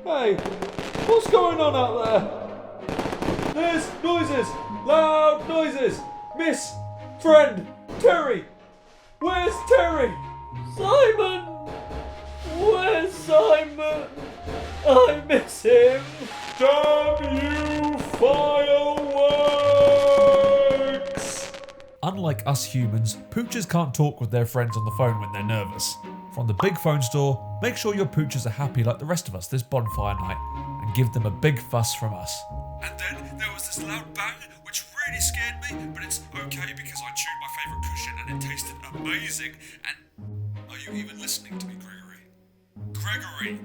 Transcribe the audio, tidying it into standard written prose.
Hey, what's going on out there? There's noises! Loud noises! Miss, friend, Terry! Where's Terry? Simon! Where's Simon? I miss him! Damn you, fireworks! Unlike us humans, Pooches can't talk with their friends on the phone when they're nervous. From the big phone store, make sure your Pooches are happy like the rest of us this bonfire night, and give them a big fuss from us. And then there was this loud bang, which really scared me, but it's okay because I chewed my favourite cushion and it tasted amazing. And are you even listening to me, Gregory? Gregory!